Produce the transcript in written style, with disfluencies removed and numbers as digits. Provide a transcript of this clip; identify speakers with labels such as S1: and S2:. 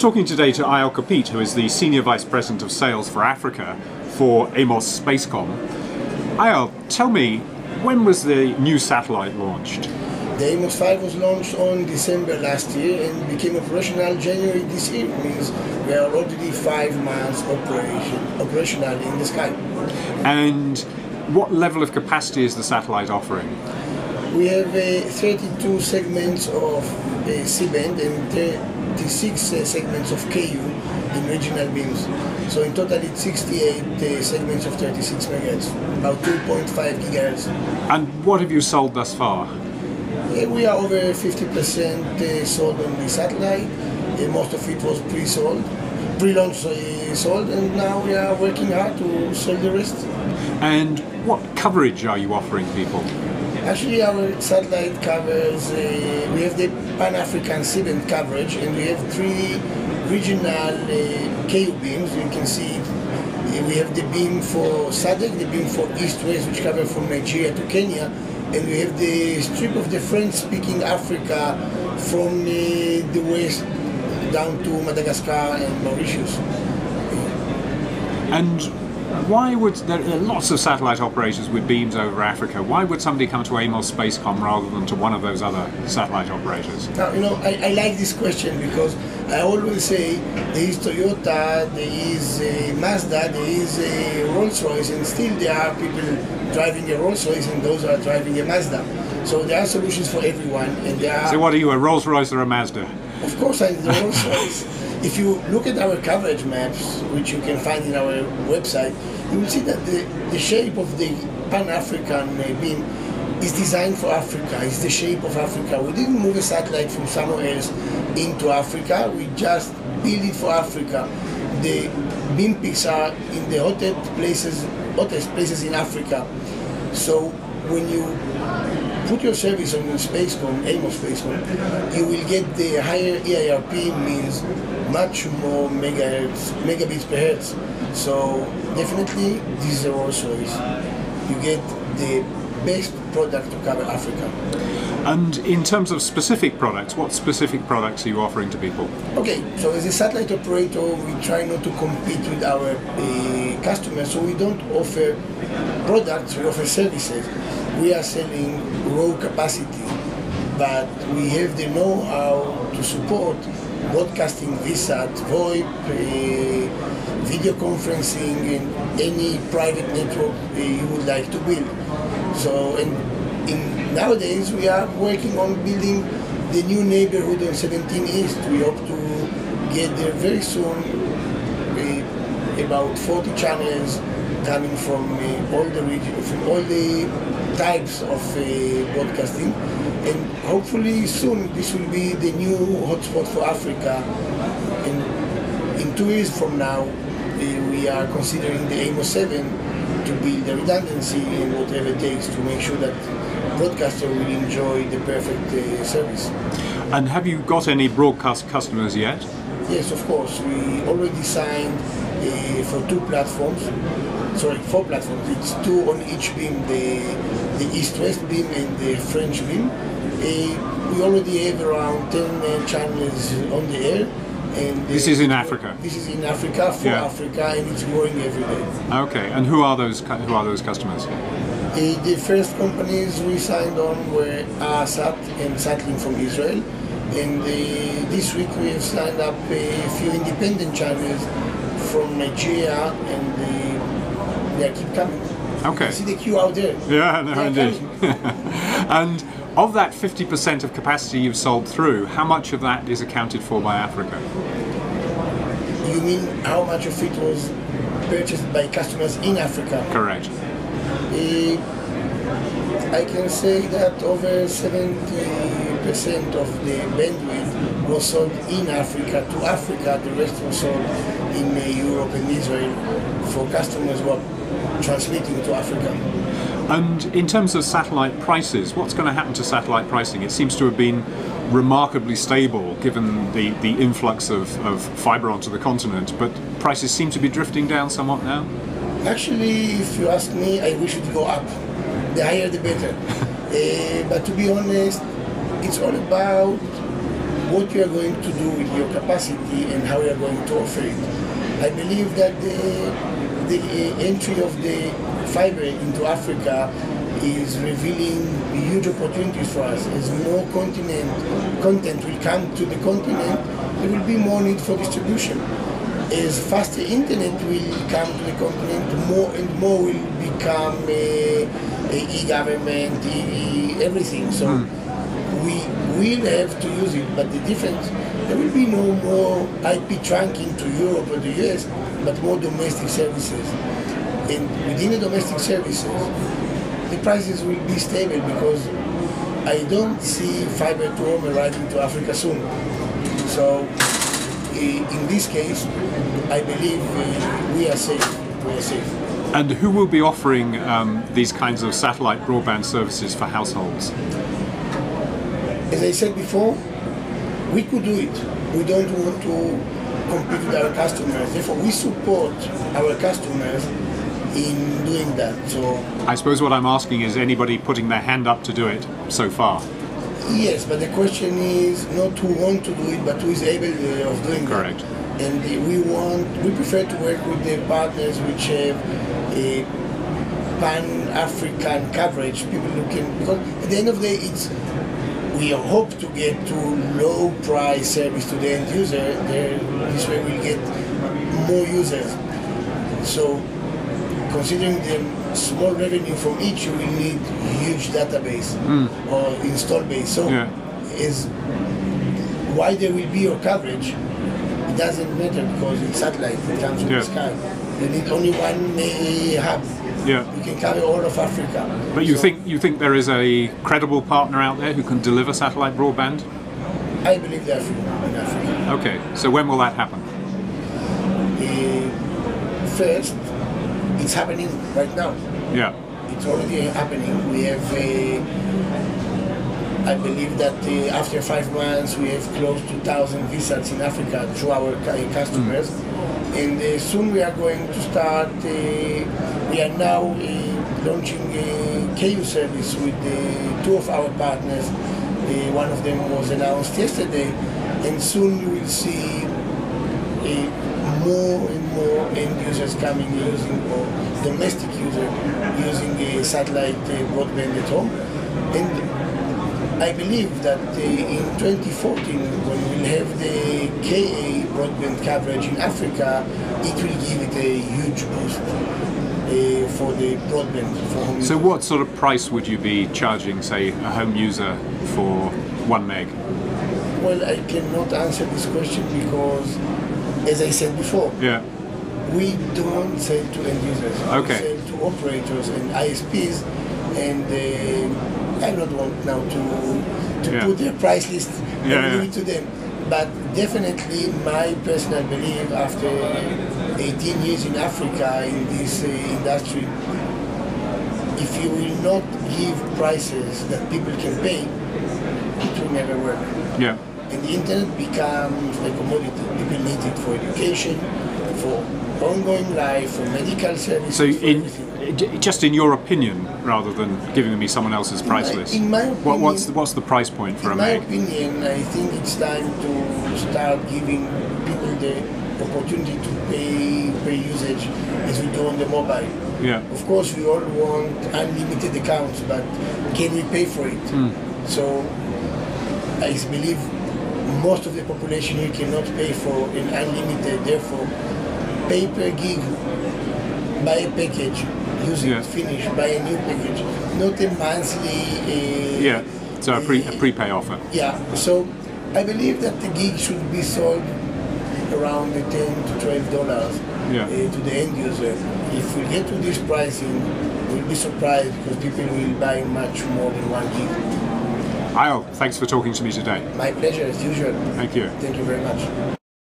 S1: talking today to Eyal Coppitt, who is the Senior Vice President of Sales for Africa for Amos Spacecom. Eyal, tell me, when was the new satellite launched?
S2: The Amos 5 was launched on December last year and became operational January this year. It means we are already 5 months operational in the sky.
S1: And what level of capacity is the satellite offering?
S2: We have 32 segments of C-band and 36 segments of KU in regional beams. So in total it's 68 segments of 36 megahertz, about 2.5 gigahertz.
S1: And what have you sold thus far?
S2: We are over 50% sold on the satellite. Most of it was pre-launch sold, and now we are working hard to sell the rest.
S1: And what coverage are you offering people?
S2: Actually, our satellite covers, we have the Pan-African C-band coverage, and we have 3 regional KU beams. You can see we have the beam for SADC, the beam for East-West, which cover from Nigeria to Kenya, and we have the strip of the French-speaking Africa from the west down to Madagascar and Mauritius.
S1: And why would, there are lots of satellite operators with beams over Africa, why would somebody come to Amos Spacecom rather than to one of those other satellite operators?
S2: Now, I like this question because I always say there is Toyota, there is Mazda, there is Rolls-Royce, and still there are people driving a Rolls-Royce and those are driving a Mazda. So there are solutions for everyone. And there are.
S1: So what are you, a Rolls-Royce or a Mazda?
S2: Of course I'm the Rolls-Royce. If you look at our coverage maps, which you can find in our website, you will see that the shape of the Pan-African beam is designed for Africa. It's the shape of Africa. We didn't move a satellite from somewhere else into Africa. We just built it for Africa. The beam peaks are in the hottest places in Africa. So when you put your service on Spacecom, Amos Spacecom, you will get the higher EIRP, means much more megabits per hertz. So definitely this is a Rolls-Royce. You get the best product to cover Africa.
S1: And in terms of specific products, what specific products are you offering to people?
S2: Okay, so as a satellite operator, we try not to compete with our customers, so we don't offer products, we offer services. We are selling raw capacity, but we have the know-how to support broadcasting, VSAT, VoIP, video conferencing, and any private network you would like to build. So, nowadays we are working on building the new neighborhood on 17 East. We hope to get there very soon, about 40 channels coming from all the region, from all the types of broadcasting, and hopefully soon this will be the new hotspot for Africa. In 2 years from now, we are considering the Amos 7 to build the redundancy and whatever it takes to make sure that broadcaster will enjoy the perfect service.
S1: And have you got any broadcast customers yet?
S2: Yes, of course. We already signed for 4 platforms. It's 2 on each beam, the East-West beam and the French beam. We already have around 10 channels on the air. And
S1: this is in Africa?
S2: This is in Africa, for Africa, and it's growing every day.
S1: Okay, and who are those customers?
S2: The first companies we signed on were Sat and Satcom from Israel. And this week we have signed up a few independent channels from Nigeria, and they keep coming.
S1: Okay.
S2: You see the queue out there.
S1: Yeah, no, indeed. And of that 50% of capacity you've sold through, how much of that is accounted for by Africa?
S2: You mean how much of it was purchased by customers in Africa?
S1: Correct.
S2: I can say that over 70% of the bandwidth was sold in Africa to Africa. The rest was sold in Europe and Israel for customers who are transmitting to Africa.
S1: And in terms of satellite prices, what's going to happen to satellite pricing? It seems to have been remarkably stable given the influx of fiber onto the continent, but prices seem to be drifting down somewhat now?
S2: Actually, if you ask me, I wish it would go up. The higher the better. But to be honest, it's all about what you are going to do with your capacity and how you are going to offer it. I believe that the entry of the fiber into Africa is revealing huge opportunities for us. As more content will come to the continent, there will be more need for distribution. As faster internet will come to the continent, more and more will become e-government, everything. So we will have to use it, but the difference, there will be no more IP trunking to Europe or the US, but more domestic services. And within the domestic services, the prices will be stable because I don't see fiber to home arriving to Africa soon. So in this case, I believe we are safe. We are safe.
S1: And who will be offering these kinds of satellite broadband services for households?
S2: As I said before, we could do it. We don't want to compete with our customers. Therefore, we support our customers in doing that. So
S1: I suppose what I'm asking is anybody putting their hand up to do it so far?
S2: Yes, but the question is not who want to do it, but who is able of doing
S1: Correct.
S2: it. And we prefer to work with the partners which have a pan-African coverage. People looking, because at the end of the day, we hope to get to low price service to the end user. This way we'll get more users. So considering the small revenue from each, you will need huge database or install base. So as why there will be your coverage, it doesn't matter because it's satellite, it comes from the sky. You need only one hub.
S1: Yeah.
S2: You can cover all of Africa.
S1: But you think there is a credible partner out there who can deliver satellite broadband?
S2: I believe that in Africa.
S1: Okay, so when will that happen?
S2: First, it's happening right now.
S1: Yeah.
S2: It's already happening. We have, I believe that after 5 months, we have close to 1,000 visits in Africa through our customers. And soon we are going to start, we are now launching a KU service with 2 of our partners. One of them was announced yesterday, and soon you will see more and more end users coming using, or domestic users using a satellite broadband at home. And I believe that in 2014, when we'll have the KA broadband coverage in Africa, it will give it a huge boost for the broadband for home users.
S1: So what sort of price would you be charging, say, a home user for 1 meg?
S2: Well, I cannot answer this question because, as I said before, we don't sell to end users.
S1: Okay.
S2: We sell to operators and ISPs, and I don't want now to put their price list and leave it to them. But definitely my personal belief, after 18 years in Africa in this industry, if you will not give prices that people can pay, it will never work.
S1: Yeah.
S2: And the internet becomes a commodity. People need it for education, for ongoing life, for medical services,
S1: So
S2: for everything.
S1: just in your opinion, rather than giving me someone else's price list,
S2: in my opinion,
S1: what's the price point for a
S2: In
S1: meg?
S2: my opinion, I think it's time to start giving people the opportunity to pay per usage as we do on the mobile.
S1: Yeah.
S2: Of course, we all want unlimited accounts, but can we pay for it? So I believe most of the population here cannot pay for an unlimited, therefore pay per gig, buy a package, use it, finish, buy a new package, not a monthly...
S1: so a prepay offer.
S2: Yeah, so I believe that the gig should be sold around the $10 to $12 to the end user. If we get to this pricing, we'll be surprised because people will buy much more than 1 gig.
S1: Eyal, thanks for talking to me today.
S2: My pleasure, as usual.
S1: Thank you.
S2: Thank you very much.